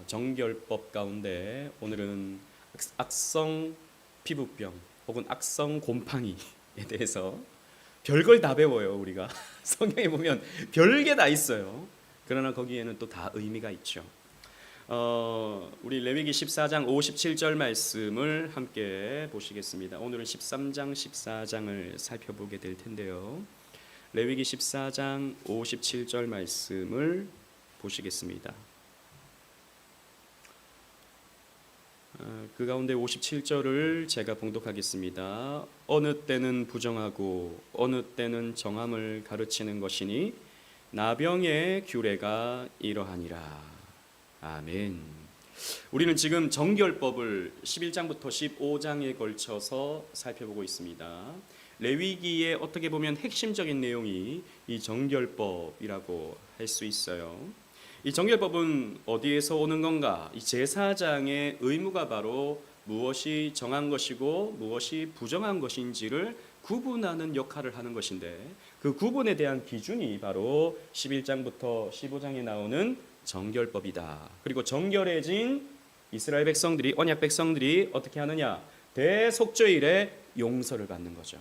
정결법 가운데 오늘은 악성 피부병 혹은 악성 곰팡이에 대해서 별걸 다 배워요. 우리가 성경에 보면 별게 다 있어요. 그러나 거기에는 또 다 의미가 있죠. 우리 레위기 14장 57절 말씀을 함께 보시겠습니다. 오늘은 13장 14장을 살펴보게 될 텐데요. 레위기 14장 57절 말씀을 보시겠습니다. 그 가운데 57절을 제가 봉독하겠습니다. 어느 때는 부정하고 어느 때는 정함을 가르치는 것이니 나병의 규례가 이러하니라. 아멘. 우리는 지금 정결법을 11장부터 15장에 걸쳐서 살펴보고 있습니다. 레위기에 어떻게 보면 핵심적인 내용이 이 정결법이라고 할 수 있어요. 이 정결법은 어디에서 오는 건가? 이 제사장의 의무가 바로 무엇이 정한 것이고 무엇이 부정한 것인지를 구분하는 역할을 하는 것인데, 그 구분에 대한 기준이 바로 11장부터 15장에 나오는 정결법이다. 그리고 정결해진 이스라엘 백성들이, 언약 백성들이 어떻게 하느냐? 대속죄일에 용서를 받는 거죠.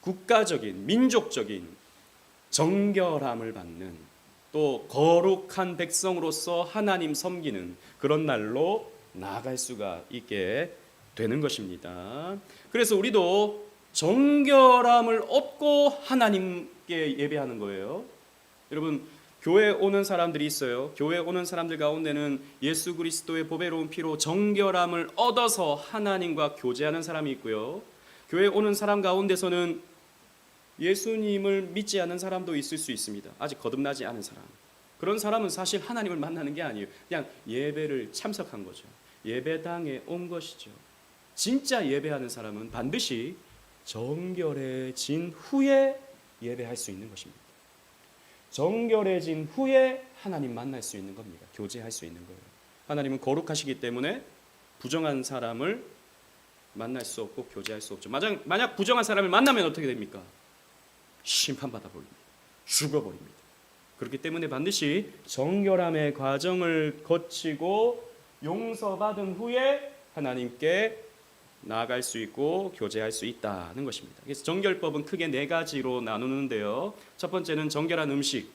국가적인, 민족적인 정결함을 받는, 또 거룩한 백성으로서 하나님 섬기는 그런 날로 나아갈 수가 있게 되는 것입니다. 그래서 우리도 정결함을 얻고 하나님께 예배하는 거예요. 여러분, 교회에 오는 사람들이 있어요. 교회에 오는 사람들 가운데는 예수 그리스도의 보배로운 피로 정결함을 얻어서 하나님과 교제하는 사람이 있고요. 교회에 오는 사람 가운데서는 예수님을 믿지 않는 사람도 있을 수 있습니다. 아직 거듭나지 않은 사람. 그런 사람은 사실 하나님을 만나는 게 아니에요. 그냥 예배를 참석한 거죠. 예배당에 온 것이죠. 진짜 예배하는 사람은 반드시 정결해진 후에 예배할 수 있는 것입니다. 정결해진 후에 하나님 만날 수 있는 겁니다. 교제할 수 있는 거예요. 하나님은 거룩하시기 때문에 부정한 사람을 만날 수 없고 교제할 수 없죠. 만약 부정한 사람을 만나면 어떻게 됩니까? 심판받아 버립니다. 죽어버립니다. 그렇기 때문에 반드시 정결함의 과정을 거치고 용서받은 후에 하나님께 나아갈 수 있고 교제할 수 있다는 것입니다. 그래서 정결법은 크게 네 가지로 나누는데요. 첫 번째는 정결한 음식,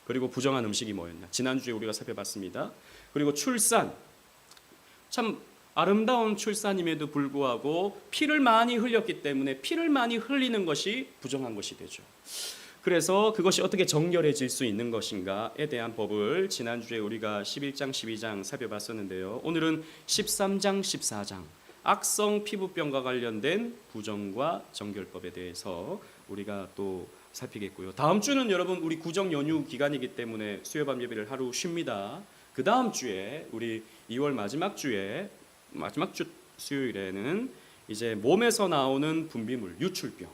그리고 부정한 음식이 뭐였냐? 지난주에 우리가 살펴봤습니다. 그리고 출산, 참 아름다운 출산임에도 불구하고 피를 많이 흘렸기 때문에 피를 많이 흘리는 것이 부정한 것이 되죠. 그래서 그것이 어떻게 정결해질 수 있는 것인가에 대한 법을 지난주에 우리가 11장, 12장 살펴봤었는데요. 오늘은 13장, 14장 악성 피부병과 관련된 부정과 정결법에 대해서 우리가 또 살피겠고요. 다음 주는 여러분 우리 구정 연휴 기간이기 때문에 수요밤 예배를 하루 쉽니다. 그 다음 주에 우리 2월 마지막 주 수요일에는 이제 몸에서 나오는 분비물, 유출병,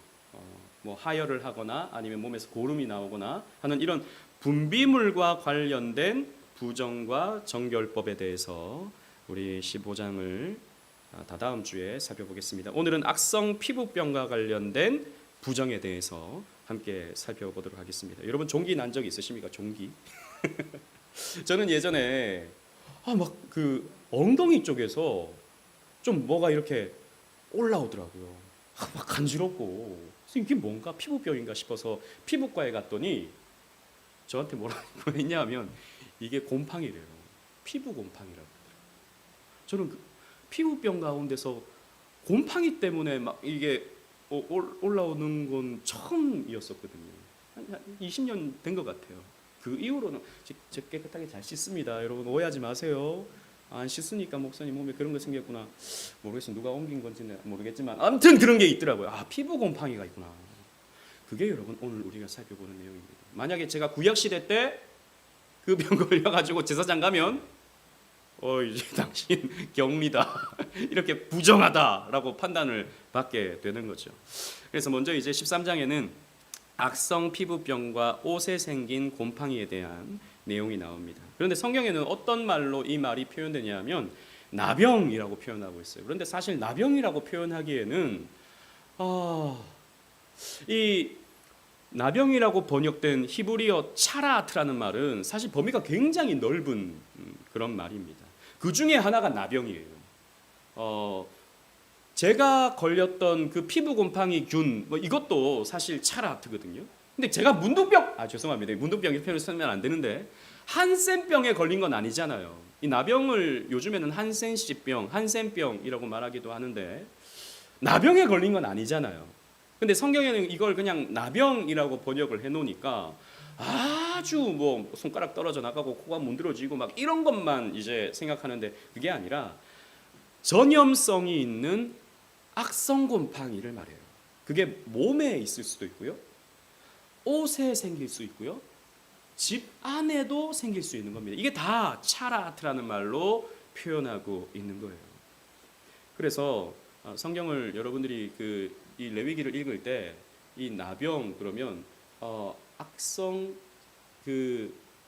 뭐 하혈을 하거나 아니면 몸에서 고름이 나오거나 하는 이런 분비물과 관련된 부정과 정결법에 대해서 우리 15장을 다다음 주에 살펴보겠습니다. 오늘은 악성 피부병과 관련된 부정에 대해서 함께 살펴보도록 하겠습니다. 여러분 종기 난 적 있으십니까? 종기? 저는 예전에 막 그 엉덩이 쪽에서 좀 뭐가 이렇게 올라오더라고요. 막 간지럽고 이게 뭔가 피부병인가 싶어서 피부과에 갔더니 저한테 뭐라고 했냐면 이게 곰팡이래요. 피부 곰팡이라고. 저는 그 피부병 가운데서 곰팡이 때문에 막 이게 올라오는 건 처음이었었거든요. 한 20년 된 것 같아요. 그 이후로는 제 깨끗하게 잘 씻습니다. 여러분 오해하지 마세요. 안 씻으니까 목사님 몸에 그런 거 생겼구나. 모르겠어요. 누가 옮긴 건지는 모르겠지만 아무튼 그런 게 있더라고요. 피부 곰팡이가 있구나. 그게 여러분 오늘 우리가 살펴보는 내용입니다. 만약에 제가 구약시대 때 그 병 걸려가지고 제사장 가면 이제 당신 격리다. 이렇게 부정하다라고 판단을 받게 되는 거죠. 그래서 먼저 이제 13장에는 악성 피부병과 옷에 생긴 곰팡이에 대한 내용이 나옵니다. 그런데 성경에는 어떤 말로 이 말이 표현되냐면 나병이라고 표현하고 있어요. 그런데 사실 나병이라고 표현하기에는 이 나병이라고 번역된 히브리어 차라트라는 말은 사실 범위가 굉장히 넓은 그런 말입니다. 그 중에 하나가 나병이에요. 제가 걸렸던 그 피부 곰팡이 균, 뭐 이것도 사실 차라트거든요. 근데 제가 죄송합니다. 문둥병 이 표현을 쓰면 안 되는데 한센병에 걸린 건 아니잖아요. 이 나병을 요즘에는 한센시병, 한센병이라고 말하기도 하는데 나병에 걸린 건 아니잖아요. 근데 성경에는 이걸 그냥 나병이라고 번역을 해놓으니까 아주 뭐 손가락 떨어져 나가고 코가 문드러지고 막 이런 것만 이제 생각하는데 그게 아니라 전염성이 있는 악성 곰팡이를 말해요. 그게 몸에 있을 수도 있고요, 옷에 생길 수 있고요, 집 안에도 생길 수 있는 겁니다. 이게 다 차라트라는 말로 표현하고 있는 거예요. 그래서 성경을 여러분들이 이 레위기를 읽을 때 이 나병 그러면 악성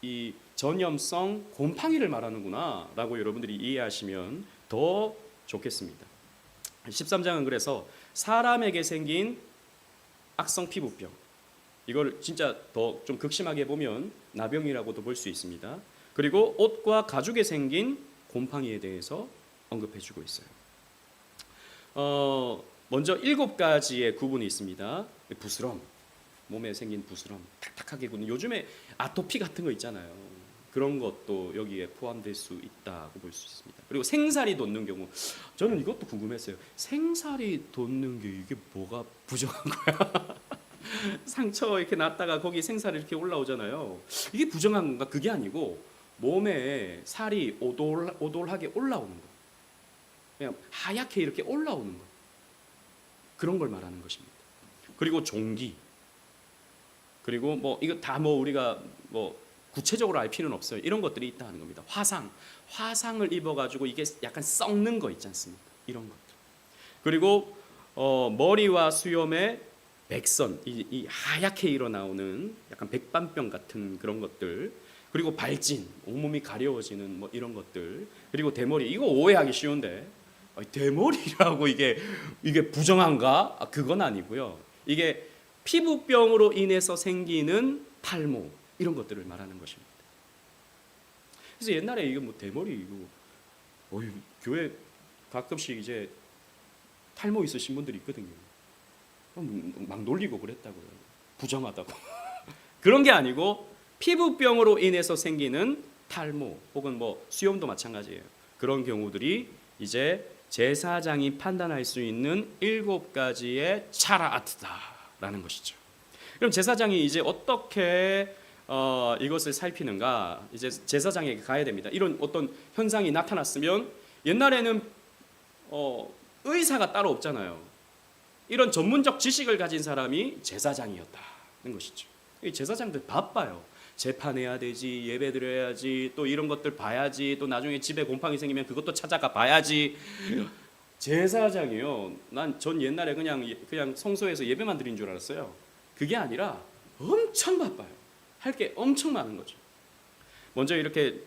이 전염성 곰팡이를 말하는구나라고 여러분들이 이해하시면 더 좋겠습니다. 13장은 그래서 사람에게 생긴 악성 피부병, 이걸 진짜 더 좀 극심하게 보면 나병이라고도 볼 수 있습니다. 그리고 옷과 가죽에 생긴 곰팡이에 대해서 언급해주고 있어요. 먼저 7가지의 구분이 있습니다. 부스럼, 몸에 생긴 부스럼, 탁탁하게 굳는, 요즘에 아토피 같은 거 있잖아요. 그런 것도 여기에 포함될 수 있다고 볼 수 있습니다. 그리고 생살이 돋는 경우, 저는 이것도 궁금했어요. 생살이 돋는 게 이게 뭐가 부정한 거야? 상처 이렇게 났다가 거기 생살이 이렇게 올라오잖아요. 이게 부정한 건가? 그게 아니고 몸에 살이 오돌하게 올라오는 거, 그냥 하얗게 이렇게 올라오는 거, 그런 걸 말하는 것입니다. 그리고 종기, 그리고 뭐 이거 다 뭐 우리가 뭐 구체적으로 알 필요는 없어요. 이런 것들이 있다는 겁니다. 화상을 입어가지고 이게 약간 썩는 거 있지 않습니까? 이런 것들. 그리고 머리와 수염에 백선, 이 하얗게 일어나오는 약간 백반병 같은 그런 것들. 그리고 발진, 온몸이 가려워지는 뭐 이런 것들. 그리고 대머리, 이거 오해하기 쉬운데 대머리라고 이게 부정한가? 그건 아니고요. 이게 피부병으로 인해서 생기는 탈모, 이런 것들을 말하는 것입니다. 그래서 옛날에 이거 뭐 대머리 이거 교회 가끔씩 이제 탈모 있으신 분들이 있거든요. 막 놀리고 그랬다고요. 부정하다고. 그런 게 아니고 피부병으로 인해서 생기는 탈모 혹은 뭐 수염도 마찬가지예요. 그런 경우들이 이제 제사장이 판단할 수 있는 7가지의 차라아트다라는 것이죠. 그럼 제사장이 이제 어떻게 이것을 살피는가? 이제 제사장에게 가야 됩니다. 이런 어떤 현상이 나타났으면, 옛날에는 의사가 따로 없잖아요. 이런 전문적 지식을 가진 사람이 제사장이었다는 것이죠. 이 제사장들 바빠요. 재판해야 되지, 예배 드려야지, 또 이런 것들 봐야지, 또 나중에 집에 곰팡이 생기면 그것도 찾아가 봐야지. 제사장이요. 전 옛날에 그냥 성소에서 예배만 드린 줄 알았어요. 그게 아니라 엄청 바빠요. 할 게 엄청 많은 거죠. 먼저 이렇게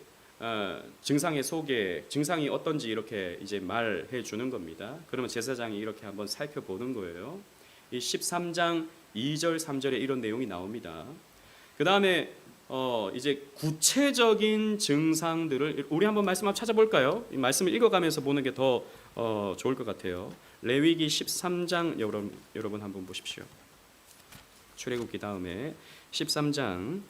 증상이 어떤지 이렇게 이제 말해 주는 겁니다. 그러면 제사장이 이렇게 한번 살펴보는 거예요. 이 13장 2절 3절에 이런 내용이 나옵니다. 그 다음에 이제 구체적인 증상들을 우리 한번 말씀 한번 찾아볼까요? 이 말씀을 읽어가면서 보는 게 더 좋을 것 같아요. 레위기 13장 여러분 한번 보십시오. 출애굽기 다음에 13장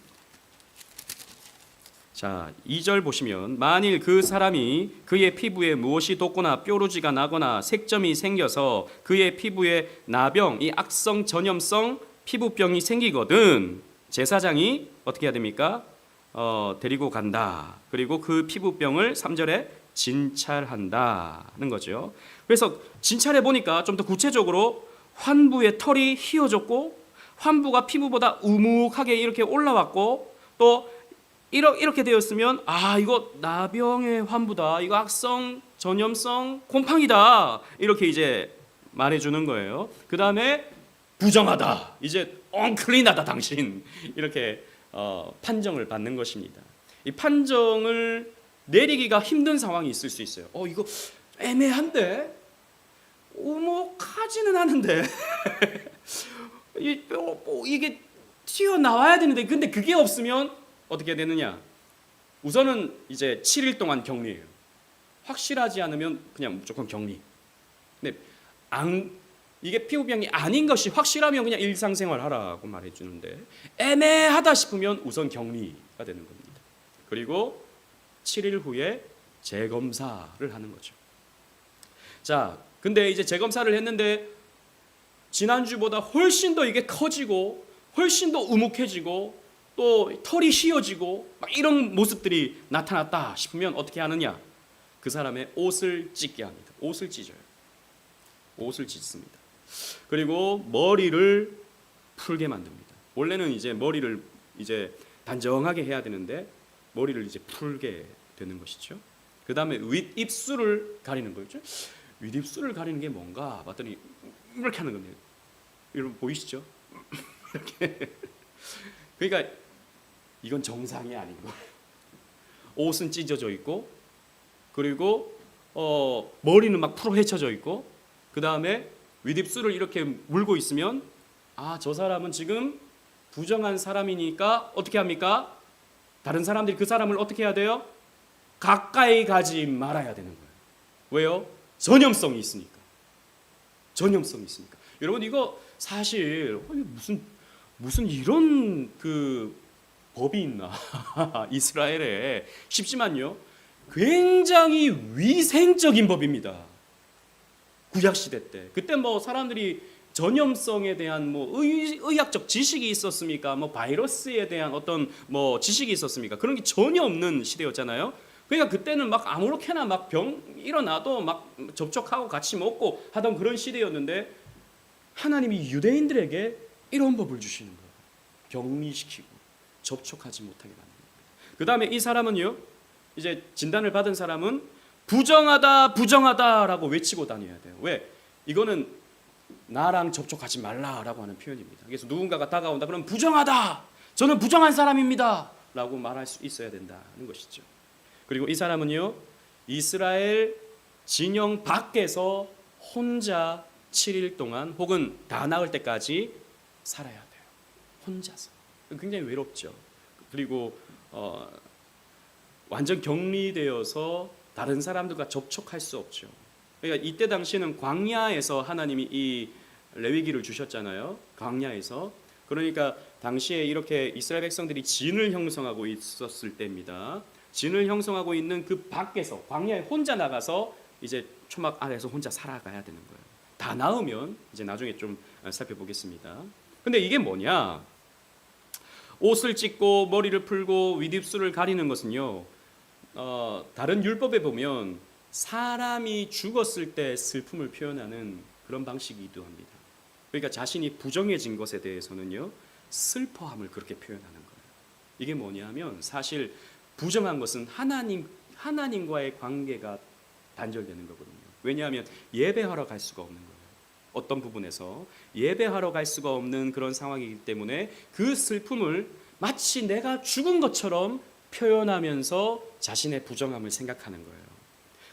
자 2절 보시면, 만일 그 사람이 그의 피부에 무엇이 돋거나 뾰루지가 나거나 색점이 생겨서 그의 피부에 나병, 이 악성 전염성 피부병이 생기거든 제사장이 어떻게 해야 됩니까? 데리고 간다. 그리고 그 피부병을 3절에 진찰한다는 거죠. 그래서 진찰해 보니까 좀 더 구체적으로 환부의 털이 휘어졌고 환부가 피부보다 우묵하게 이렇게 올라왔고, 또 이렇게 되었으면 이거 나병의 환부다, 이거 악성 전염성 곰팡이다, 이렇게 이제 말해주는 거예요. 그 다음에 부정하다, 이제 언클린하다 당신, 이렇게 판정을 받는 것입니다. 이 판정을 내리기가 힘든 상황이 있을 수 있어요. 이거 애매한데, 오목하지는 않은데 이게 튀어나와야 되는데, 근데 그게 없으면 어떻게 되느냐? 우선은 이제 7일 동안 격리해요. 확실하지 않으면 그냥 무조건 격리. 근데 이게 피부병이 아닌 것이 확실하면 그냥 일상생활 하라고 말해주는데 애매하다 싶으면 우선 격리가 되는 겁니다. 그리고 7일 후에 재검사를 하는 거죠. 자, 근데 이제 재검사를 했는데 지난주보다 훨씬 더 이게 커지고 훨씬 더 우묵해지고 또 털이 휘어지고 막 이런 모습들이 나타났다 싶으면 어떻게 하느냐? 그 사람의 옷을 찢게 합니다. 옷을 찢어요. 옷을 찢습니다. 그리고 머리를 풀게 만듭니다. 원래는 이제 머리를 이제 단정하게 해야 되는데 머리를 이제 풀게 되는 것이죠. 그 다음에 윗입술을 가리는 거죠. 윗입술을 가리는 게 뭔가 봤더니 이렇게 하는 겁니다. 여러분 보이시죠? 이렇게. 그러니까 이건 정상이 아닌 거예요. 옷은 찢어져 있고 그리고 머리는 막 풀어 헤쳐져 있고 그 다음에 윗입술을 이렇게 물고 있으면 아, 저 사람은 지금 부정한 사람이니까 어떻게 합니까? 다른 사람들이 그 사람을 어떻게 해야 돼요? 가까이 가지 말아야 되는 거예요. 왜요? 전염성이 있으니까. 전염성이 있으니까. 여러분 이거 사실 무슨 이런 그 법이 있나? 이스라엘에 쉽지만요. 굉장히 위생적인 법입니다. 구약 시대 때. 그때 뭐 사람들이 전염성에 대한 뭐 의학적 지식이 있었습니까? 뭐 바이러스에 대한 어떤 뭐 지식이 있었습니까? 그런 게 전혀 없는 시대였잖아요. 그러니까 그때는 막 아무렇게나 막 병 일어나도 막 접촉하고 같이 먹고 하던 그런 시대였는데 하나님이 유대인들에게 이런 법을 주시는 거예요. 격리시키고 접촉하지 못하게 만드는 거예요. 그 다음에 이 사람은요, 이제 진단을 받은 사람은 부정하다, 부정하다라고 외치고 다녀야 돼요. 왜? 이거는 나랑 접촉하지 말라라고 하는 표현입니다. 그래서 누군가가 다가온다 그러면 부정하다, 저는 부정한 사람입니다 라고 말할 수 있어야 된다는 것이죠. 그리고 이 사람은요, 이스라엘 진영 밖에서 혼자 7일 동안 혹은 다 나을 때까지 살아야 돼요. 혼자서. 굉장히 외롭죠. 그리고 완전 격리되어서 다른 사람들과 접촉할 수 없죠. 그러니까 이때 당시에는 광야에서 하나님이 이 레위기를 주셨잖아요. 광야에서. 그러니까 당시에 이렇게 이스라엘 백성들이 진을 형성하고 있었을 때입니다. 진을 형성하고 있는 그 밖에서 광야에 혼자 나가서 이제 초막 아래에서 혼자 살아가야 되는 거예요. 다 나으면 이제 나중에 좀 살펴보겠습니다. 근데 이게 뭐냐? 옷을 찢고 머리를 풀고 윗입술을 가리는 것은요. 다른 율법에 보면 사람이 죽었을 때 슬픔을 표현하는 그런 방식이기도 합니다. 그러니까 자신이 부정해진 것에 대해서는요, 슬퍼함을 그렇게 표현하는 거예요. 이게 뭐냐면 사실 부정한 것은 하나님과의 관계가 단절되는 거거든요. 왜냐하면 예배하러 갈 수가 없는 거예요. 어떤 부분에서 예배하러 갈 수가 없는 그런 상황이기 때문에 그 슬픔을 마치 내가 죽은 것처럼 표현하면서 자신의 부정함을 생각하는 거예요.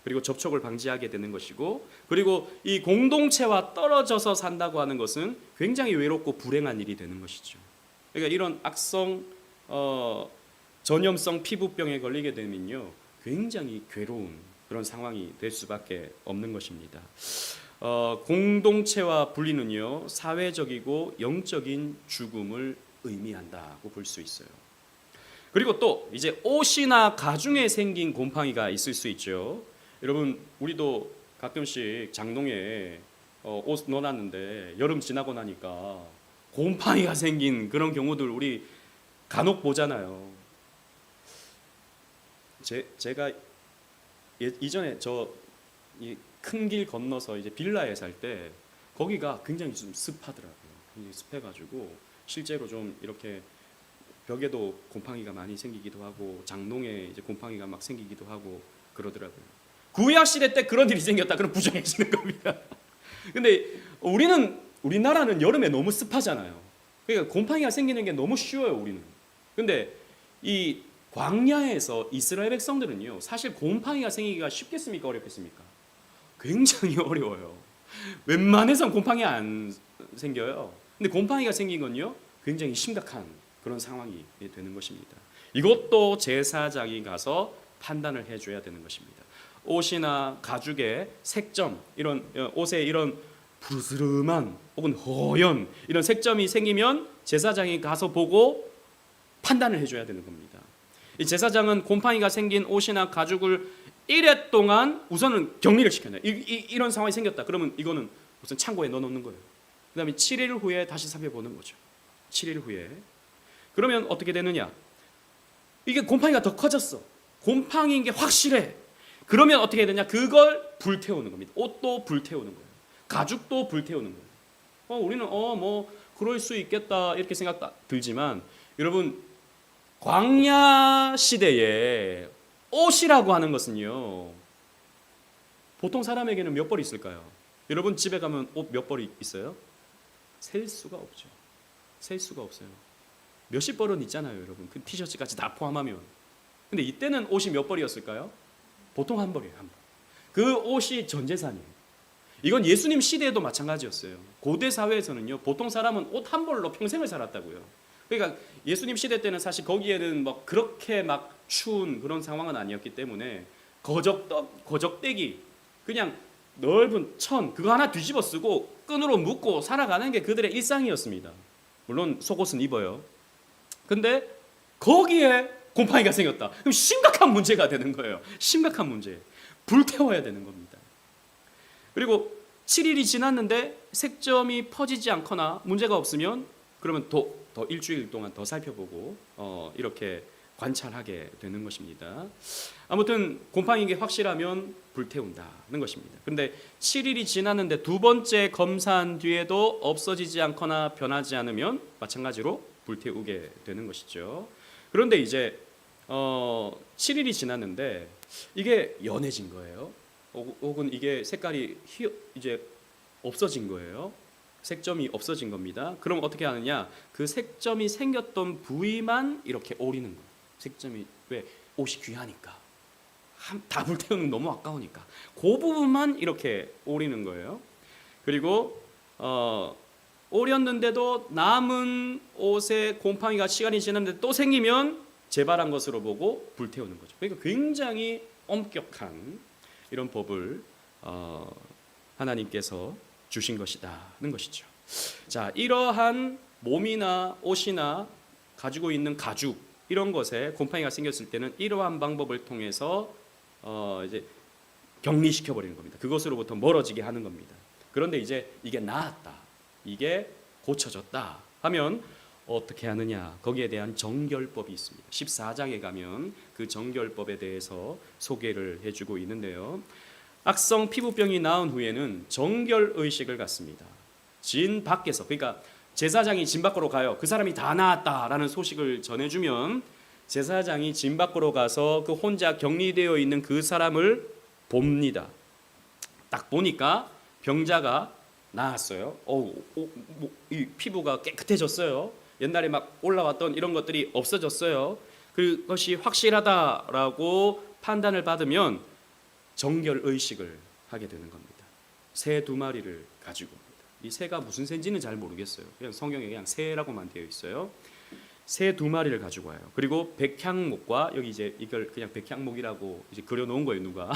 그리고 접촉을 방지하게 되는 것이고, 그리고 이 공동체와 떨어져서 산다고 하는 것은 굉장히 외롭고 불행한 일이 되는 것이죠. 그러니까 이런 악성 전염성 피부병에 걸리게 되면요, 굉장히 괴로운 그런 상황이 될 수밖에 없는 것입니다. 공동체와 분리는요, 사회적이고 영적인 죽음을 의미한다고 볼 수 있어요. 그리고 또 이제 옷이나 가중에 생긴 곰팡이가 있을 수 있죠. 여러분, 우리도 가끔씩 장롱에 옷 넣어놨는데 여름 지나고 나니까 곰팡이가 생긴 그런 경우들 우리 간혹 보잖아요. 제가 이전에 저 큰 길 건너서 이제 빌라에 살 때 거기가 굉장히 좀 습하더라고요. 굉장히 습해가지고 실제로 좀 이렇게 벽에도 곰팡이가 많이 생기기도 하고 장롱에 이제 곰팡이가 막 생기기도 하고 그러더라고요. 구약 시대 때 그런 일이 생겼다 그럼 부정해지는 겁니다. 근데 우리나라는 여름에 너무 습하잖아요. 그러니까 곰팡이가 생기는 게 너무 쉬워요, 우리는. 근데 이 광야에서 이스라엘 백성들은요, 사실 곰팡이가 생기기가 쉽겠습니까, 어렵겠습니까? 굉장히 어려워요. 웬만해선 곰팡이 안 생겨요. 근데 곰팡이가 생긴 건요, 굉장히 심각한 그런 상황이 되는 것입니다. 이것도 제사장이 가서 판단을 해줘야 되는 것입니다. 옷이나 가죽에 색점, 이런 옷에 이런 부스름한 혹은 허연 이런 색점이 생기면 제사장이 가서 보고 판단을 해줘야 되는 겁니다. 이 제사장은 곰팡이가 생긴 옷이나 가죽을 1회 동안 우선은 격리를 시켜놔요. 이런 상황이 생겼다. 그러면 이거는 우선 창고에 넣어놓는 거예요. 그 다음에 7일 후에 다시 살펴보는 거죠. 7일 후에. 그러면 어떻게 되느냐? 이게 곰팡이가 더 커졌어. 곰팡이인 게 확실해. 그러면 어떻게 되냐? 그걸 불태우는 겁니다. 옷도 불태우는 거예요. 가죽도 불태우는 거예요. 우리는 뭐 그럴 수 있겠다 이렇게 생각 들지만 여러분 광야 시대에 옷이라고 하는 것은요. 보통 사람에게는 몇 벌이 있을까요? 여러분 집에 가면 옷 몇 벌이 있어요? 셀 수가 없죠. 셀 수가 없어요. 몇십 벌은 있잖아요, 여러분. 그 티셔츠까지 다 포함하면. 근데 이때는 옷이 몇 벌이었을까요? 보통 한 벌이에요, 한 벌. 그 옷이 전 재산이에요. 이건 예수님 시대에도 마찬가지였어요. 고대 사회에서는요, 보통 사람은 옷 한 벌로 평생을 살았다고요. 그러니까 예수님 시대 때는 사실 거기에는 막 그렇게 막 추운 그런 상황은 아니었기 때문에 거적대기, 그냥 넓은 천 그거 하나 뒤집어 쓰고 끈으로 묶고 살아가는 게 그들의 일상이었습니다. 물론 속옷은 입어요. 근데 거기에 곰팡이가 생겼다. 그럼 심각한 문제가 되는 거예요. 심각한 문제. 불태워야 되는 겁니다. 그리고 7일이 지났는데 색점이 퍼지지 않거나 문제가 없으면 그러면 더 일주일 동안 더 살펴보고 이렇게 관찰하게 되는 것입니다. 아무튼 곰팡이인 게 확실하면 불태운다는 것입니다. 그런데 7일이 지났는데 두 번째 검사한 뒤에도 없어지지 않거나 변하지 않으면 마찬가지로 불태우게 되는 것이죠. 그런데 이제 7일이 지났는데 이게 연해진 거예요. 혹은 이게 색깔이 이제 없어진 거예요. 색점이 없어진 겁니다. 그럼 어떻게 하느냐? 그 색점이 생겼던 부위만 이렇게 오리는 거예요. 색점이 왜? 옷이 귀하니까. 다 불태우는 너무 아까우니까. 그 부분만 이렇게 오리는 거예요. 그리고 오렸는데도 남은 옷에 곰팡이가 시간이 지났는데 또 생기면 재발한 것으로 보고 불태우는 거죠. 그러니까 굉장히 엄격한 이런 법을 하나님께서 주신 것이다는 것이죠. 자, 이러한 몸이나 옷이나 가지고 있는 가죽 이런 것에 곰팡이가 생겼을 때는 이러한 방법을 통해서 이제 격리시켜 버리는 겁니다. 그것으로부터 멀어지게 하는 겁니다. 그런데 이제 이게 나았다, 이게 고쳐졌다 하면 어떻게 하느냐? 거기에 대한 정결법이 있습니다. 14장에 가면 그 정결법에 대해서 소개를 해주고 있는데요. 악성 피부병이 나은 후에는 정결 의식을 갖습니다. 진 밖에서, 그러니까 제사장이 진 밖으로 가요. 그 사람이 다 나았다라는 소식을 전해주면 제사장이 진 밖으로 가서 그 혼자 격리되어 있는 그 사람을 봅니다. 딱 보니까 병자가 나았어요. 이 피부가 깨끗해졌어요. 옛날에 막 올라왔던 이런 것들이 없어졌어요. 그것이 확실하다라고 판단을 받으면 정결 의식을 하게 되는 겁니다. 새 2마리를 가지고 옵니다. 이 새가 무슨 새인지는 잘 모르겠어요. 그냥 성경에 그냥 새라고만 되어 있어요. 새 2마리를 가지고 와요. 그리고 백향목과, 여기 이제 이걸 그냥 백향목이라고 이제 그려놓은 거예요. 누가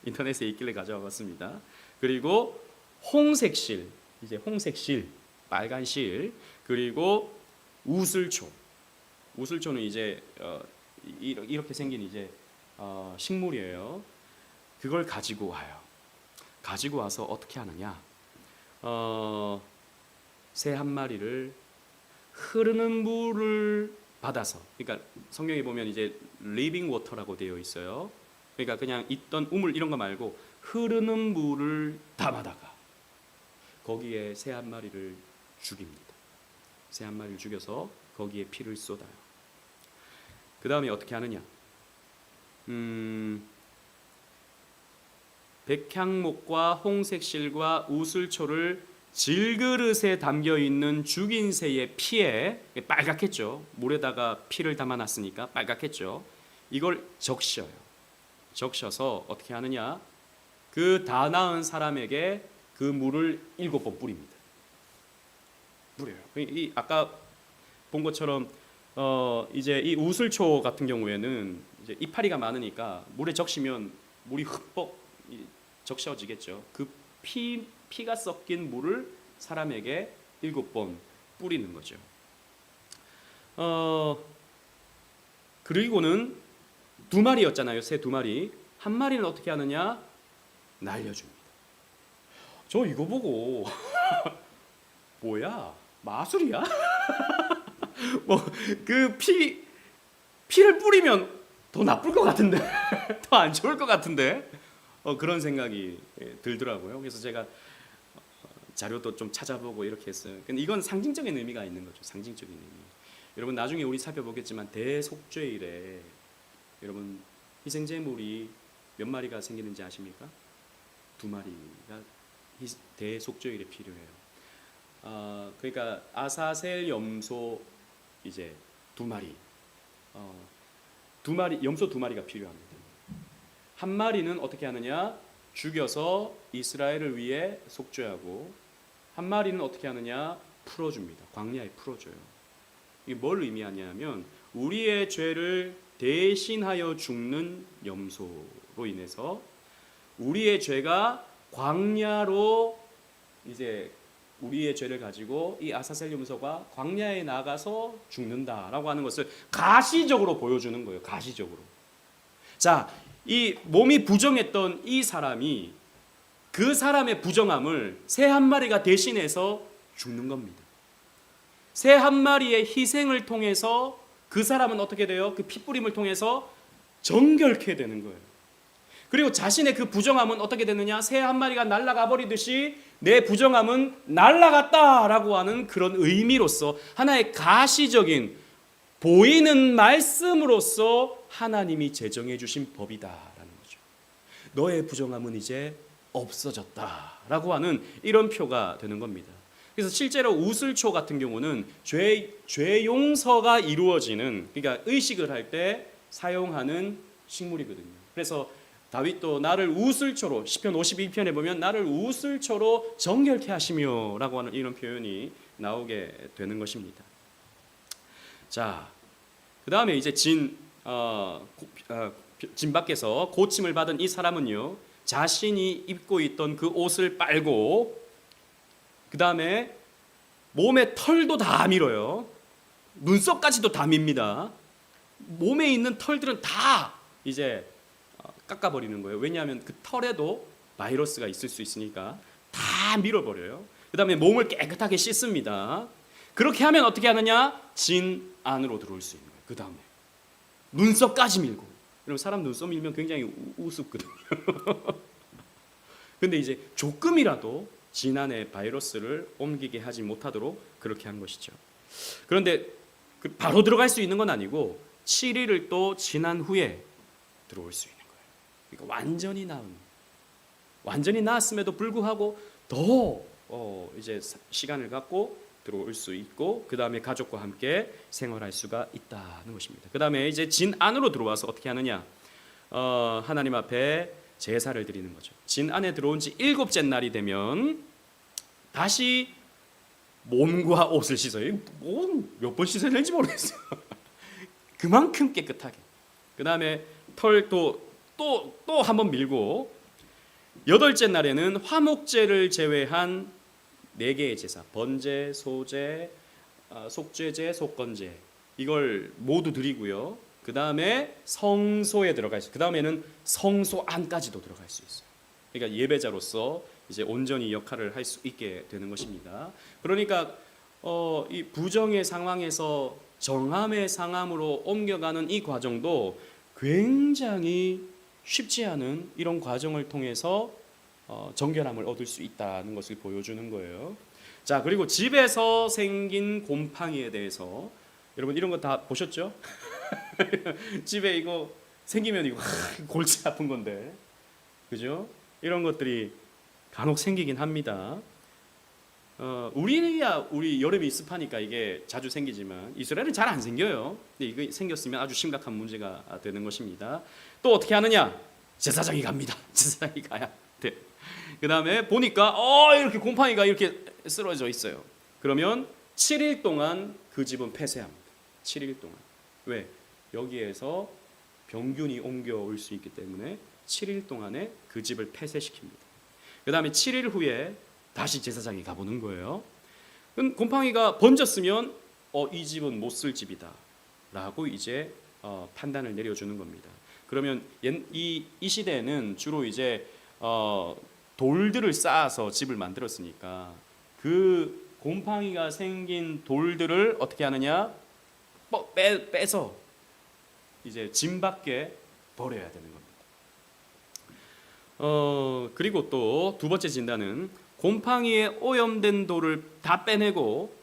인터넷에 있길래 가져와봤습니다. 그리고 홍색실, 이제 홍색실, 빨간 실, 그리고 우슬초. 우슬초는 이제 이렇게 생긴 이제 식물이에요. 그걸 가지고 와요. 가지고 와서 어떻게 하느냐? 새 1마리를 흐르는 물을 받아서, 그러니까 성경에 보면 이제 리빙 워터라고 되어 있어요. 그러니까 그냥 있던 우물 이런 거 말고 흐르는 물을 담아다가 거기에 새 1마리를 죽입니다. 새 1마리를 죽여서 거기에 피를 쏟아요. 그 다음에 어떻게 하느냐? 백향목과 홍색실과 우슬초를 질그릇에 담겨 있는 죽인 새의 피에, 빨갛겠죠. 물에다가 피를 담아놨으니까 빨갛겠죠. 이걸 적셔요. 적셔서 어떻게 하느냐? 그 다 나은 사람에게 그 물을 7번 뿌립니다. 뿌려요. 이 아까 본 것처럼 이제 이 우슬초 같은 경우에는 이제 이파리가 많으니까 물에 적시면 물이 흠뻑 적셔지겠죠. 그 피가 섞인 물을 사람에게 7번 뿌리는 거죠. 그리고는 2마리였잖아요. 새 2마리. 한 마리는 어떻게 하느냐? 날려줍니다. 저 이거 보고 뭐야? 마술이야? 뭐 그 피를 뿌리면 더 나쁠 것 같은데, 더 안 좋을 것 같은데, 그런 생각이 들더라고요. 그래서 제가 자료도 좀 찾아보고 이렇게 했어요. 근데 이건 상징적인 의미가 있는 거죠. 상징적인 의미. 여러분 나중에 우리 살펴보겠지만 대속죄일에 여러분 희생제물이 몇 마리가 생기는지 아십니까? 2마리가 대속죄일에 필요해요. 그러니까 아사셀 염소 이제 2마리, 2마리 염소 2마리가 필요합니다. 한 마리는 어떻게 하느냐? 죽여서 이스라엘을 위해 속죄하고, 한 마리는 어떻게 하느냐? 풀어줍니다. 광야에 풀어줘요. 이게 뭘 의미하냐면 우리의 죄를 대신하여 죽는 염소로 인해서 우리의 죄가 광야로 이제 우리의 죄를 가지고 이 아사셀 염소가 광야에 나가서 죽는다라고 하는 것을 가시적으로 보여주는 거예요. 가시적으로. 자, 이 몸이 부정했던 이 사람이 그 사람의 부정함을 새 한 마리가 대신해서 죽는 겁니다. 새 한 마리의 희생을 통해서 그 사람은 어떻게 돼요? 그 피뿌림을 통해서 정결케 되는 거예요. 그리고 자신의 그 부정함은 어떻게 되느냐? 새 한 마리가 날아가 버리듯이 내 부정함은 날아갔다라고 하는 그런 의미로서 하나의 가시적인 보이는 말씀으로서 하나님이 제정해 주신 법이다라는 거죠. 너의 부정함은 이제 없어졌다라고 하는 이런 표가 되는 겁니다. 그래서 실제로 우슬초 같은 경우는 죄 용서가 이루어지는, 그러니까 의식을 할 때 사용하는 식물이거든요. 그래서 다윗도 나를 우슬초로, 시편 52편에 보면 나를 우슬초로 정결케 하시며라고 하는 이런 표현이 나오게 되는 것입니다. 자, 그 다음에 이제 진 밖에서 고침을 받은 이 사람은요, 자신이 입고 있던 그 옷을 빨고, 그 다음에 몸에 털도 다 밀어요. 눈썹까지도 다 밉니다. 몸에 있는 털들은 다 이제 깎아버리는 거예요. 왜냐하면 그 털에도 바이러스가 있을 수 있으니까 다 밀어버려요. 그 다음에 몸을 깨끗하게 씻습니다. 그렇게 하면 어떻게 하느냐? 진 안으로 들어올 수 있는 거예요. 그 다음에 눈썹까지 밀고. 여러분 사람 눈썹 밀면 굉장히 우습거든요. 근데 이제 조금이라도 진 안에 바이러스를 옮기게 하지 못하도록 그렇게 한 것이죠. 그런데 바로 들어갈 수 있는 건 아니고 7일을 또 지난 후에 들어올 수 있는 거예요. 그러니까 완전히 나았음에도 불구하고 더 이제 시간을 갖고 들어올 수 있고, 그 다음에 가족과 함께 생활할 수가 있다는 것입니다. 그 다음에 이제 진 안으로 들어와서 어떻게 하느냐? 하나님 앞에 제사를 드리는 거죠. 진 안에 들어온 지 7째 날이 되면 다시 몸과 옷을 씻어요. 몇 번 씻어야 되는지 모르겠어요. 그만큼 깨끗하게. 그 다음에 털도 또 한 번 밀고, 8째 날에는 화목제를 제외한 4개의 제사, 번제, 소제, 속죄제, 속건제, 이걸 모두 드리고요. 그 다음에 성소에 들어갈 수, 그 다음에는 성소 안까지도 들어갈 수 있어요. 그러니까 예배자로서 이제 온전히 역할을 할 수 있게 되는 것입니다. 그러니까 이 부정의 상황에서 정함의 상함으로 옮겨가는 이 과정도 굉장히 쉽지 않은 이런 과정을 통해서 정결함을 얻을 수 있다는 것을 보여주는 거예요. 자, 그리고 집에서 생긴 곰팡이에 대해서 여러분 이런 거 다 보셨죠? 집에 이거 생기면 이거 골치 아픈 건데, 그죠? 이런 것들이 간혹 생기긴 합니다. 우리 여름이 습하니까 이게 자주 생기지만 이스라엘은 잘 안 생겨요. 근데 이거 생겼으면 아주 심각한 문제가 되는 것입니다. 또 어떻게 하느냐? 제사장이 갑니다. 제사장이 가야 돼. 그 다음에 보니까 이렇게 곰팡이가 이렇게 쓰러져 있어요. 그러면 7일 동안 그 집은 폐쇄합니다. 7일 동안. 왜? 여기에서 병균이 옮겨올 수 있기 때문에 7일 동안에 그 집을 폐쇄시킵니다. 그 다음에 7일 후에 다시 제사장이 가보는 거예요. 곰팡이가 번졌으면 이 집은 못 쓸 집이다 라고 이제 판단을 내려주는 겁니다. 그러면 이 시대에는 주로 이제 돌들을 쌓아서 집을 만들었으니까 그 곰팡이가 생긴 돌들을 어떻게 하느냐, 빼서 이제 집 밖에 버려야 되는 겁니다. 그리고 또 두 번째 진단은 곰팡이에 오염된 돌을 다 빼내고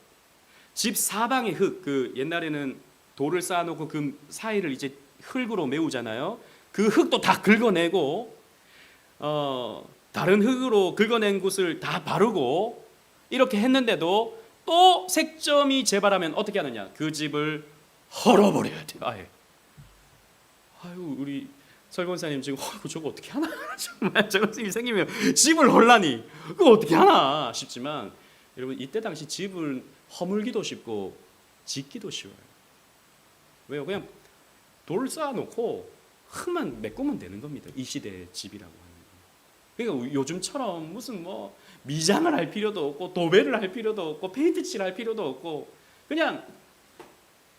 집 사방의 흙, 그 옛날에는 돌을 쌓아놓고 그 사이를 이제 흙으로 메우잖아요. 그 흙도 다 긁어내고 다른 흙으로 긁어낸 곳을 다 바르고 이렇게 했는데도 또 색점이 재발하면 어떻게 하느냐, 그 집을 헐어버려야 돼요. 아유 우리 설권사님 지금 저거 어떻게 하나 정말 저런 일이 생기면 집을 헐라니 그거 어떻게 하나 싶지만, 여러분 이때 당시 집을 허물기도 쉽고 짓기도 쉬워요. 왜요? 그냥 돌 쌓아놓고 흙만 메꾸면 되는 겁니다. 이 시대의 집이라고 하는 거. 그러니까 요즘처럼 무슨 뭐 미장을 할 필요도 없고 도배를 할 필요도 없고 페인트 칠할 필요도 없고 그냥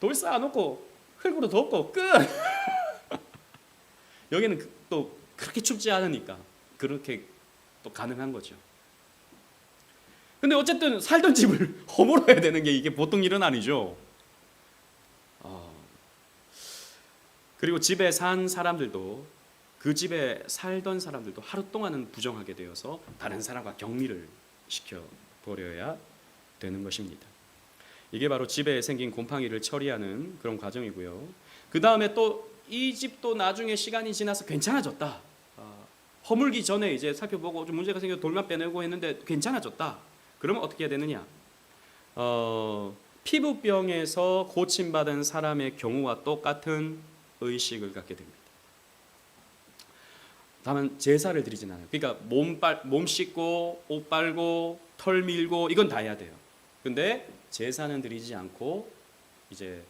돌 쌓아놓고 흙으로 덮고 끝. 여기는 또 그렇게 춥지 않으니까 그렇게 또 가능한 거죠. 근데 어쨌든 살던 집을 허물어야 되는 게 이게 보통 일은 아니죠. 그리고 집에 산 사람들도, 그 집에 살던 사람들도 하루 동안은 부정하게 되어서 다른 사람과 격리를 시켜버려야 되는 것입니다. 이게 바로 집에 생긴 곰팡이를 처리하는 그런 과정이고요. 그 다음에 또 이 집도 나중에 시간이 지나서 괜찮아졌다. 허물기 전에 이제 살펴보고 좀 문제가 생겨 돌만 빼내고 했는데 괜찮아졌다. 그러면 어떻게 해야 되느냐? 피부병에서 고침받은 사람의 경우와 똑같은 의식을 갖게 됩니다. 다만 제사를 드리진 않아요. 그러니까 몸 씻고 옷 빨고 털 밀고 이건 다 해야 돼요. 근데 제사는 드리지 않고 이제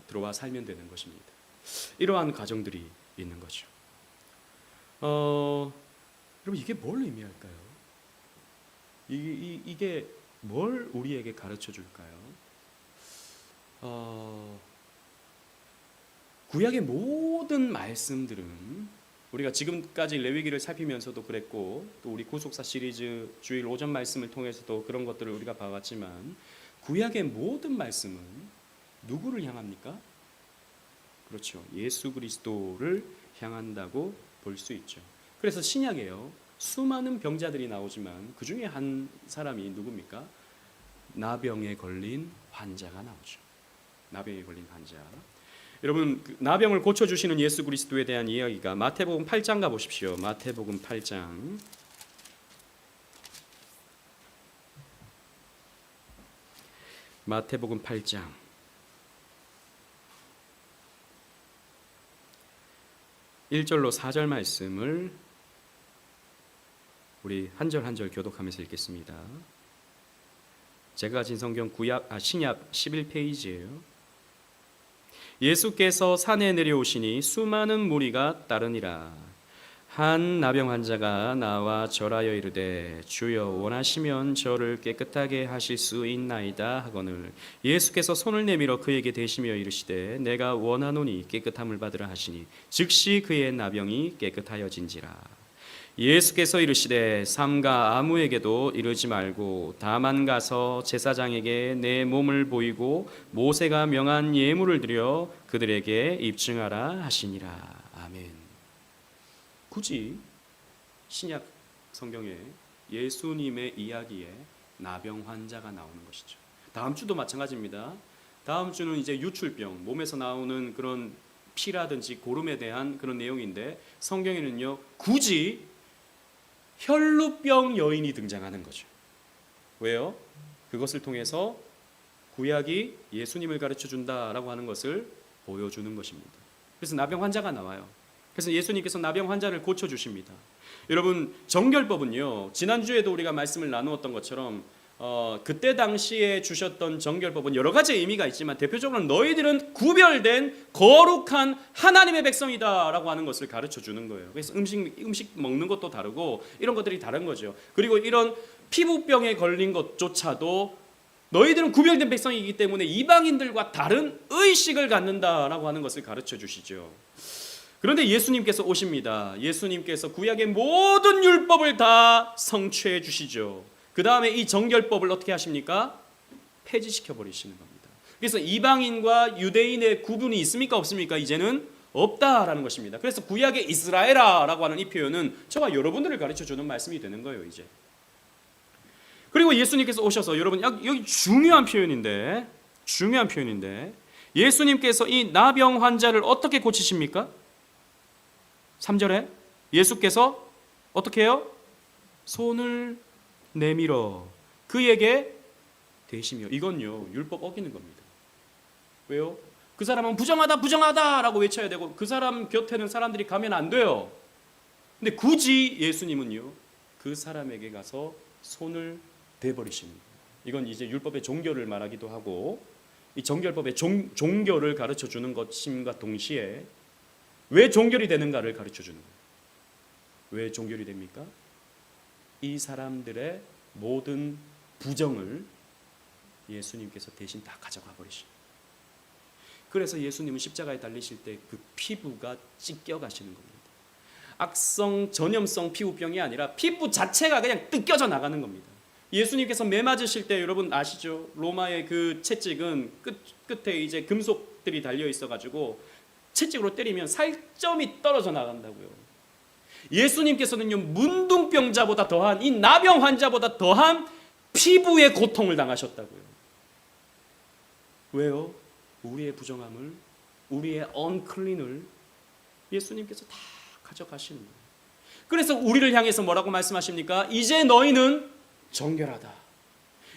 들어와 살면 되는 것입니다. 이러한 가정들이 있는 거죠. 여러분 이게 뭘 의미할까요? 이게 뭘 우리에게 가르쳐 줄까요? 구약의 모든 말씀들은 우리가 지금까지 레위기를 살피면서도 그랬고 또 우리 구속사 시리즈 주일 오전 말씀을 통해서도 그런 것들을 우리가 봐왔지만, 구약의 모든 말씀은 누구를 향합니까? 그렇죠. 예수 그리스도를 향한다고 볼 수 있죠. 그래서 신약에요, 수많은 병자들이 나오지만 그 중에 한 사람이 누굽니까? 나병에 걸린 환자가 나오죠. 나병에 걸린 환자. 여러분 나병을 고쳐주시는 예수 그리스도에 대한 이야기가 마태복음 8장 가보십시오. 마태복음 8장. 마태복음 8장 1절로 4절 말씀을 우리 한 절 한 절 교독하면서 읽겠습니다. 제가 가진 성경 신약 11페이지예요. 예수께서 산에 내려오시니 수많은 무리가 따르니라. 한 나병 환자가 나와 절하여 이르되 주여 원하시면 저를 깨끗하게 하실 수 있나이다 하거늘 예수께서 손을 내밀어 그에게 대시며 이르시되 내가 원하노니 깨끗함을 받으라 하시니 즉시 그의 나병이 깨끗하여진지라. 예수께서 이르시되 삼가 아무에게도 이르지 말고 다만 가서 제사장에게 내 몸을 보이고 모세가 명한 예물을 드려 그들에게 입증하라 하시니라. 아멘. 굳이 신약 성경에 예수님의 이야기에 나병 환자가 나오는 것이죠. 다음 주도 마찬가지입니다. 다음 주는 이제 유출병, 몸에서 나오는 그런 피라든지 고름에 대한 그런 내용인데, 성경에는요 굳이 혈루병 여인이 등장하는 거죠. 왜요? 그것을 통해서 구약이 예수님을 가르쳐 준다라고 하는 것을 보여주는 것입니다. 그래서 나병 환자가 나와요. 그래서 예수님께서 나병 환자를 고쳐주십니다. 여러분 정결법은요, 지난주에도 우리가 말씀을 나누었던 것처럼 그때 당시에 주셨던 정결법은 여러 가지 의미가 있지만 대표적으로 너희들은 구별된 거룩한 하나님의 백성이다라고 하는 것을 가르쳐 주는 거예요. 그래서 음식 먹는 것도 다르고 이런 것들이 다른 거죠. 그리고 이런 피부병에 걸린 것조차도 너희들은 구별된 백성이기 때문에 이방인들과 다른 의식을 갖는다라고 하는 것을 가르쳐 주시죠. 그런데 예수님께서 오십니다. 예수님께서 구약의 모든 율법을 다 성취해 주시죠. 그 다음에 이 정결법을 어떻게 하십니까? 폐지시켜 버리시는 겁니다. 그래서 이방인과 유대인의 구분이 있습니까? 없습니까? 이제는 없다라는 것입니다. 그래서 구약의 이스라엘아라고 하는 이 표현은 저와 여러분들을 가르쳐 주는 말씀이 되는 거예요. 이제. 그리고 예수님께서 오셔서 여러분 여기 중요한 표현인데 예수님께서 이 나병 환자를 어떻게 고치십니까? 3절에 예수께서 어떻게 해요? 손을 내밀어 그에게 대시며. 이건요 율법 어기는 겁니다. 왜요? 그 사람은 부정하다라고 외쳐야 되고 그 사람 곁에는 사람들이 가면 안 돼요. 근데 굳이 예수님은요 그 사람에게 가서 손을 대버리시는 거예요. 이건 이제 율법의 종교를 말하기도 하고 이 정결법의 종교를 가르쳐 주는 것임과 동시에 왜 종결이 되는가를 가르쳐 주는 거예요. 왜 종결이 됩니까? 이 사람들의 모든 부정을 예수님께서 대신 다 가져가 버리시는 거예요. 그래서 예수님은 십자가에 달리실 때 그 피부가 찢겨 가시는 겁니다. 악성 전염성 피부병이 아니라 피부 자체가 그냥 뜯겨져 나가는 겁니다. 예수님께서 매 맞으실 때 여러분 아시죠? 로마의 그 채찍은 끝에 이제 금속들이 달려 있어 가지고 채찍으로 때리면 살점이 떨어져 나간다고요. 예수님께서는요 문둥병자보다 더한 이 나병 환자보다 더한 피부의 고통을 당하셨다고요. 왜요? 우리의 부정함을, 우리의 unclean을 예수님께서 다 가져가시는 거예요. 그래서 우리를 향해서 뭐라고 말씀하십니까? 이제 너희는 정결하다.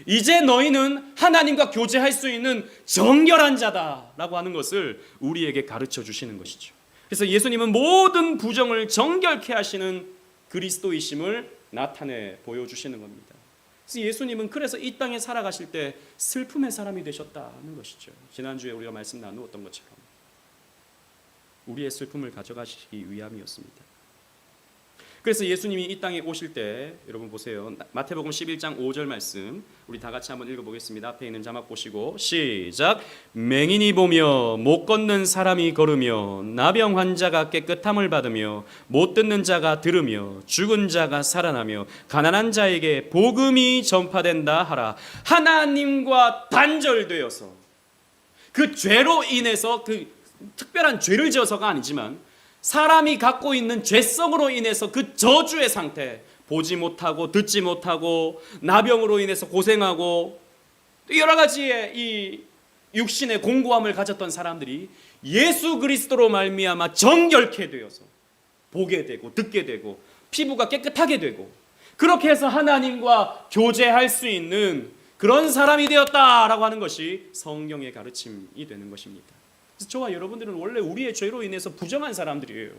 이제 너희는 하나님과 교제할 수 있는 정결한 자다라고 하는 것을 우리에게 가르쳐 주시는 것이죠. 그래서 예수님은 모든 부정을 정결케 하시는 그리스도이심을 나타내 보여주시는 겁니다. 그래서 예수님은 그래서 이 땅에 살아가실 때 슬픔의 사람이 되셨다는 것이죠. 지난주에 우리가 말씀 나누었던 것처럼 우리의 슬픔을 가져가시기 위함이었습니다. 그래서 예수님이 이 땅에 오실 때 여러분 보세요. 마태복음 11장 5절 말씀 우리 다 같이 한번 읽어보겠습니다. 앞에 있는 자막 보시고 시작. 맹인이 보며 못 걷는 사람이 걸으며 나병 환자가 깨끗함을 받으며 못 듣는 자가 들으며 죽은 자가 살아나며 가난한 자에게 복음이 전파된다 하라. 하나님과 단절되어서 그 죄로 인해서 그 특별한 죄를 지어서가 아니지만 사람이 갖고 있는 죄성으로 인해서 그 저주의 상태, 보지 못하고 듣지 못하고 나병으로 인해서 고생하고 또 여러 가지의 이 육신의 공고함을 가졌던 사람들이 예수 그리스도로 말미암아 정결케 되어서 보게 되고 듣게 되고 피부가 깨끗하게 되고 그렇게 해서 하나님과 교제할 수 있는 그런 사람이 되었다라고 하는 것이 성경의 가르침이 되는 것입니다. 그래서 저와 여러분들은 원래 우리의 죄로 인해서 부정한 사람들이에요.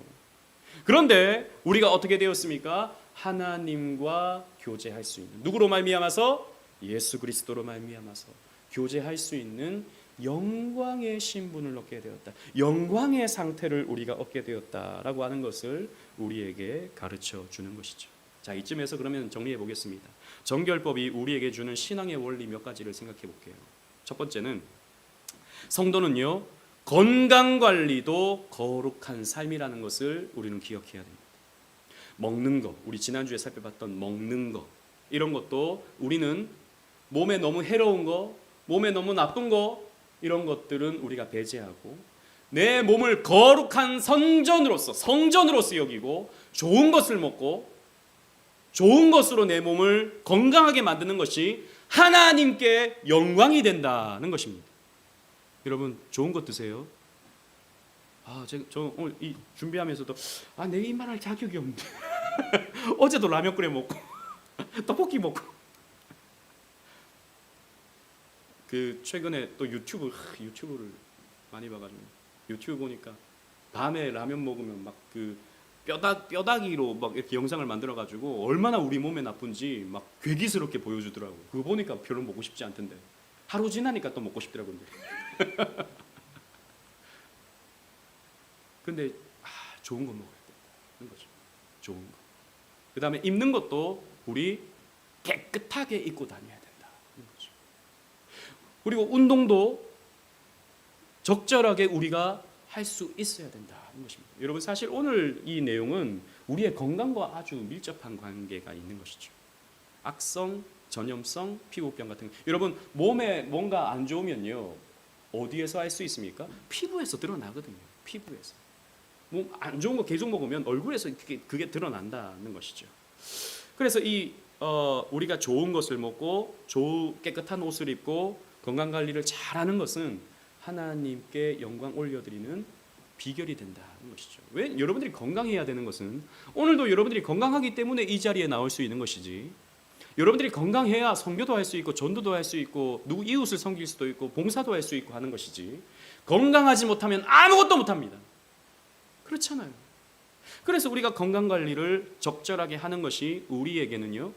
그런데 우리가 어떻게 되었습니까? 하나님과 교제할 수 있는, 누구로 말미암아서? 예수 그리스도로 말미암아서 교제할 수 있는 영광의 신분을 얻게 되었다. 영광의 상태를 우리가 얻게 되었다라고 하는 것을 우리에게 가르쳐 주는 것이죠. 자, 이쯤에서 그러면 정리해 보겠습니다. 정결법이 우리에게 주는 신앙의 원리 몇 가지를 생각해 볼게요. 첫 번째는 성도는요 건강관리도 거룩한 삶이라는 것을 우리는 기억해야 됩니다. 먹는 거, 우리 지난주에 살펴봤던 먹는 거, 이런 것도 우리는 몸에 너무 해로운 거, 몸에 너무 나쁜 거, 이런 것들은 우리가 배제하고 내 몸을 거룩한 성전으로서 여기고 좋은 것을 먹고 좋은 것으로 내 몸을 건강하게 만드는 것이 하나님께 영광이 된다는 것입니다. 여러분 좋은 것 드세요. 저 오늘 이 준비하면서도 내가 이 말할 자격이 없는데 어제도 라면 끓여 먹고 떡볶이 먹고 그 최근에 또 유튜브를 많이 봐가지고 유튜브 보니까 밤에 라면 먹으면 막 그 뼈다귀로 막 이렇게 영상을 만들어 가지고 얼마나 우리 몸에 나쁜지 막 괴기스럽게 보여주더라고. 그거 보니까 별로 먹고 싶지 않던데. 하루 지나니까 또 먹고 싶더라고요. 근데 좋은 거 먹어야 된다는 거죠. 좋은 거. 그 다음에 입는 것도 우리 깨끗하게 입고 다녀야 된다는 거죠. 그리고 운동도 적절하게 우리가 할 수 있어야 된다는 것입니다. 여러분 사실 오늘 이 내용은 우리의 건강과 아주 밀접한 관계가 있는 것이죠. 악성, 전염성 피부병 같은 거. 여러분 몸에 뭔가 안 좋으면요 어디에서 할 수 있습니까? 피부에서 드러나거든요. 피부에서. 몸 안 좋은 거 계속 먹으면 얼굴에서 그게 드러난다는 것이죠. 그래서 우리가 좋은 것을 먹고 깨끗한 옷을 입고 건강 관리를 잘하는 것은 하나님께 영광 올려드리는 비결이 된다는 것이죠. 왜? 여러분들이 건강해야 되는 것은 오늘도 여러분들이 건강하기 때문에 이 자리에 나올 수 있는 것이지, 여러분들이 건강해야 선교도 할 수 있고 전도도 할 수 있고 누구 이웃을 섬길 수도 있고 봉사도 할 수 있고 하는 것이지, 건강하지 못하면 아무것도 못합니다. 그렇잖아요. 그래서 우리가 건강관리를 적절하게 하는 것이 우리에게는요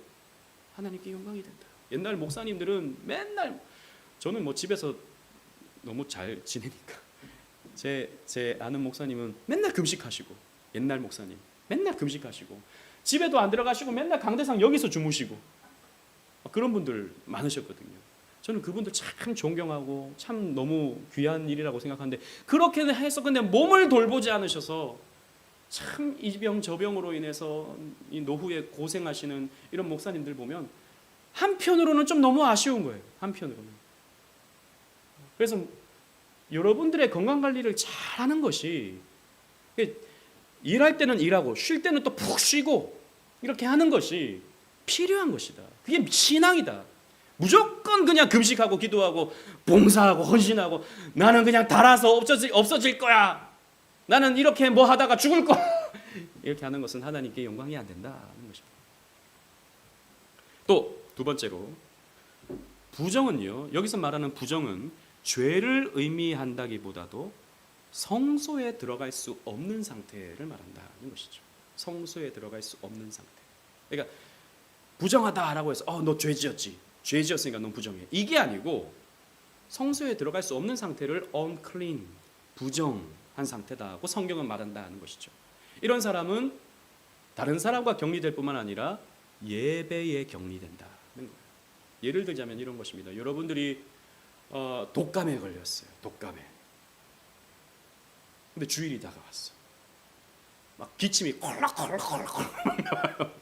하나님께 영광이 된다. 옛날 목사님들은 맨날, 저는 뭐 집에서 너무 잘 지내니까 제 아는 목사님은 맨날 금식하시고, 옛날 목사님 맨날 금식하시고 집에도 안 들어가시고 맨날 강대상 여기서 주무시고 그런 분들 많으셨거든요. 저는 그분들 참 존경하고 참 너무 귀한 일이라고 생각하는데, 그렇게 해서 근데 몸을 돌보지 않으셔서 참 이 병 저 병으로 인해서 이 노후에 고생하시는 이런 목사님들 보면 한편으로는 좀 너무 아쉬운 거예요. 한편으로는. 그래서 여러분들의 건강관리를 잘하는 것이, 일할 때는 일하고 쉴 때는 또 푹 쉬고 이렇게 하는 것이 필요한 것이다. 그게 신앙이다. 무조건 그냥 금식하고 기도하고 봉사하고 헌신하고 나는 그냥 달아서 없어질 거야, 나는 이렇게 뭐 하다가 죽을 거야 이렇게 하는 것은 하나님께 영광이 안 된다는 것입니다. 또 두 번째로, 부정은요, 여기서 말하는 부정은 죄를 의미한다기보다도 성소에 들어갈 수 없는 상태를 말한다는 것이죠. 성소에 들어갈 수 없는 상태. 그러니까 부정하다라고 해서 너 죄 지었지, 죄 지었으니까 넌 부정해, 이게 아니고 성소에 들어갈 수 없는 상태를 unclean, 부정한 상태다고 성경은 말한다는 것이죠. 이런 사람은 다른 사람과 격리될 뿐만 아니라 예배에 격리된다는 거예요. 예를 들자면 이런 것입니다. 여러분들이 독감에 걸렸어요. 독감에. 근데 주일이 다가왔어. 막 기침이 콜락콜락콜락 나와요.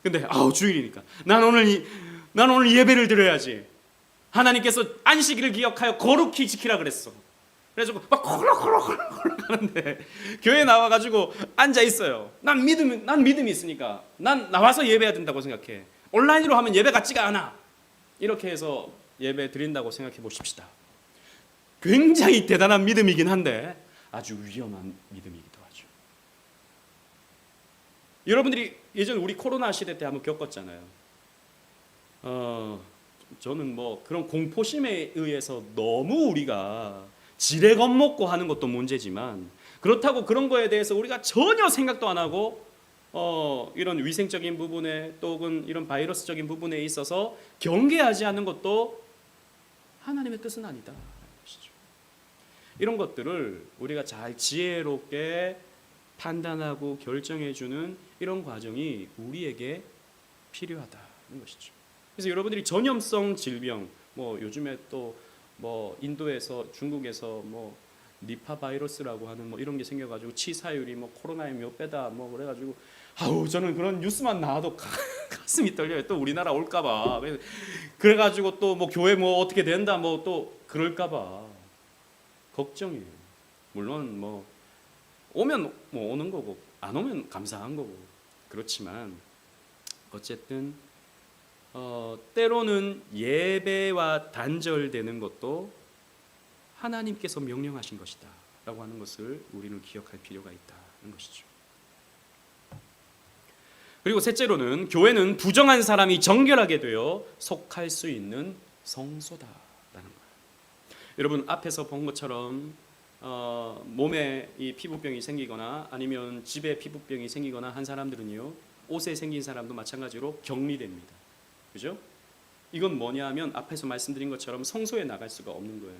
근데 주일이니까 난 오늘 예배를 드려야지. 하나님께서 안식일을 기억하여 거룩히 지키라 그랬어. 그래가지고 막 콜락콜락콜락 하는데 교회 나와가지고 앉아 있어요. 난 믿음이 있으니까 난 나와서 예배해야 된다고 생각해. 온라인으로 하면 예배 같지가 않아. 이렇게 해서 예배 드린다고 생각해 보십시다. 굉장히 대단한 믿음이긴 한데 아주 위험한 믿음이기도 하죠. 여러분들이 예전 우리 코로나 시대 때 한번 겪었잖아요. 저는 뭐 그런 공포심에 의해서 너무 우리가 지레 겁먹고 하는 것도 문제지만, 그렇다고 그런 거에 대해서 우리가 전혀 생각도 안 하고 이런 위생적인 부분에 또 혹은 이런 바이러스적인 부분에 있어서 경계하지 않는 것도 하나님의 뜻은 아니다. 이런 것들을 우리가 잘 지혜롭게 판단하고 결정해주는 이런 과정이 우리에게 필요하다는 것이죠. 그래서 여러분들이 전염성 질병, 뭐 요즘에 또 뭐 인도에서 중국에서 뭐 니파 바이러스라고 하는 뭐 이런 게 생겨가지고 치사율이 뭐 코로나의 몇 배다 뭐 그래가지고 저는 그런 뉴스만 나와도 가슴이 떨려요. 또 우리나라 올까봐. 그래가지고 또 뭐 교회 뭐 어떻게 된다 뭐 또 그럴까봐 걱정이에요. 물론 뭐 오면 뭐 오는 거고 안 오면 감사한 거고 그렇지만 어쨌든 때로는 예배와 단절되는 것도 하나님께서 명령하신 것이다 라고 하는 것을 우리는 기억할 필요가 있다는 것이죠. 그리고 셋째로는, 교회는 부정한 사람이 정결하게 되어 속할 수 있는 성소다라는 거예요. 여러분 앞에서 본 것처럼 몸에 이 피부병이 생기거나 아니면 집에 피부병이 생기거나 한 사람들은요, 옷에 생긴 사람도 마찬가지로 격리됩니다. 그죠? 이건 뭐냐 하면 앞에서 말씀드린 것처럼 성소에 나갈 수가 없는 거예요.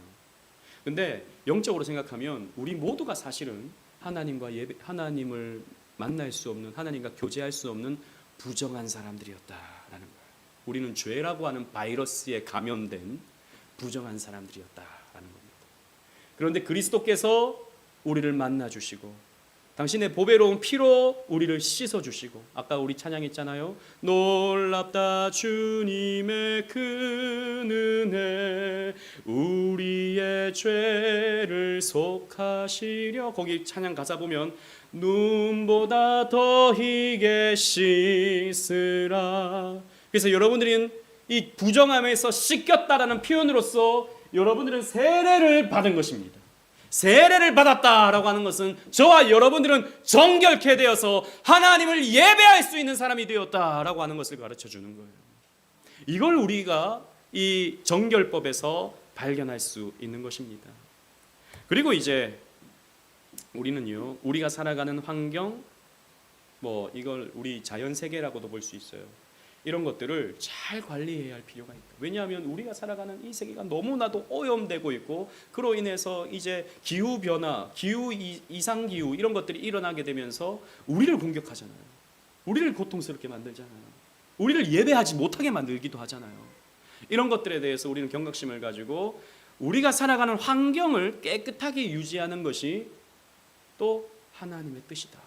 근데 영적으로 생각하면 우리 모두가 사실은 하나님을 만날 수 없는, 하나님과 교제할 수 없는 부정한 사람들이었다라는 거예요. 우리는 죄라고 하는 바이러스에 감염된 부정한 사람들이었다라는 겁니다. 그런데 그리스도께서 우리를 만나 주시고 당신의 보배로운 피로 우리를 씻어 주시고, 아까 우리 찬양했잖아요. 놀랍다 주님의 큰 은혜, 우리의 죄를 속하시려. 거기 찬양 가사 보면 눈보다 더 희게 씻으라. 그래서 여러분들은 이 부정함에서 씻겼다라는 표현으로서 여러분들은 세례를 받은 것입니다. 세례를 받았다라고 하는 것은 저와 여러분들은 정결케 되어서 하나님을 예배할 수 있는 사람이 되었다라고 하는 것을 가르쳐 주는 거예요. 이걸 우리가 이 정결법에서 발견할 수 있는 것입니다. 그리고 이제 우리는요, 우리가 살아가는 환경, 이걸 우리 자연 세계라고도 볼 수 있어요. 이런 것들을 잘 관리해야 할 필요가 있다. 왜냐하면 우리가 살아가는 이 세계가 너무나도 오염되고 있고, 그로 인해서 이제 기후 변화, 이상 기후 이런 것들이 일어나게 되면서 우리를 공격하잖아요. 우리를 고통스럽게 만들잖아요. 우리를 예배하지 못하게 만들기도 하잖아요. 이런 것들에 대해서 우리는 경각심을 가지고 우리가 살아가는 환경을 깨끗하게 유지하는 것이 또 하나님의 뜻이다.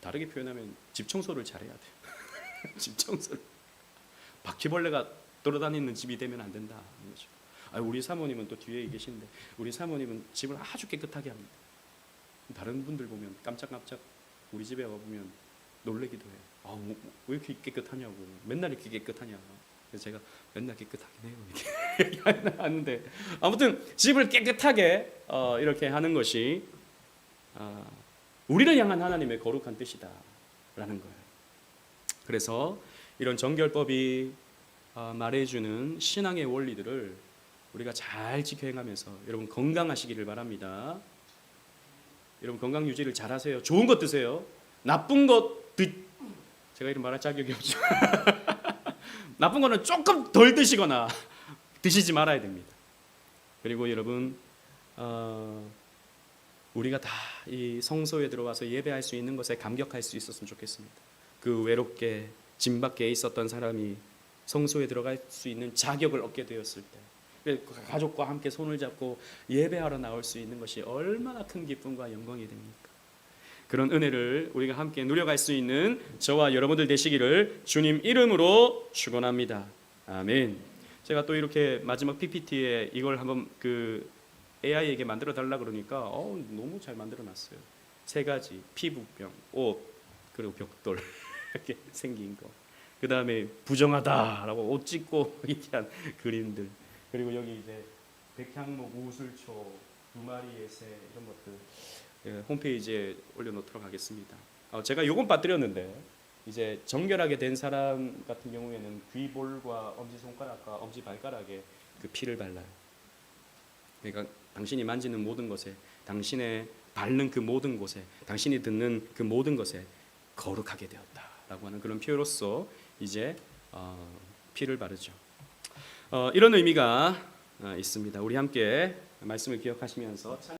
다르게 표현하면 집 청소를 잘해야 돼요. 집 청소를. 바퀴벌레가 돌아다니는 집이 되면 안 된다. 우리 사모님은 또 뒤에 계신데, 우리 사모님은 집을 아주 깨끗하게 합니다. 다른 분들 보면 깜짝깜짝 우리 집에 와보면 놀래기도 해요. 왜 이렇게 깨끗하냐고. 맨날 이렇게 깨끗하냐. 그래서 제가 맨날 깨끗하긴 해요. 이렇게 하는데, 아무튼 집을 깨끗하게 이렇게 하는 것이 우리를 향한 하나님의 거룩한 뜻이다라는 거예요. 그래서 이런 정결법이 말해주는 신앙의 원리들을 우리가 잘 지켜 행하면서 여러분 건강하시기를 바랍니다. 여러분 건강 유지를 잘 하세요. 좋은 것 드세요. 나쁜 것 제가 이런 말할 자격이 없죠. 나쁜 거는 조금 덜 드시거나 드시지 말아야 됩니다. 그리고 여러분 우리가 다 이 성소에 들어와서 예배할 수 있는 것에 감격할 수 있었으면 좋겠습니다. 그 외롭게 집 밖에 있었던 사람이 성소에 들어갈 수 있는 자격을 얻게 되었을 때, 가족과 함께 손을 잡고 예배하러 나올 수 있는 것이 얼마나 큰 기쁨과 영광이 됩니까? 그런 은혜를 우리가 함께 누려갈 수 있는 저와 여러분들 되시기를 주님 이름으로 축원합니다. 아멘. 제가 또 이렇게 마지막 PPT에 이걸 한번 AI에게 만들어 달라 그러니까 너무 잘 만들어 놨어요. 3가지: 피부병, 옷, 그리고 벽돌 이렇게 생긴 거. 그 다음에 부정하다라고 옷 찢고 이렇게 한 그림들. 그리고 여기 이제 백향목, 우술초, 2마리의 새 이런 것들 홈페이지에 올려놓도록 하겠습니다. 제가 요건 빠뜨렸는데, 이제 정결하게 된 사람 같은 경우에는 귀볼과 엄지손가락과 엄지발가락에 그 피를 발라요. 그러니까 당신이 만지는 모든 것에, 당신의 밟는 그 모든 곳에, 당신이 듣는 그 모든 것에 거룩하게 되었다라고 하는 그런 표현으로서 이제 피를 바르죠. 이런 의미가 있습니다. 우리 함께 말씀을 기억하시면서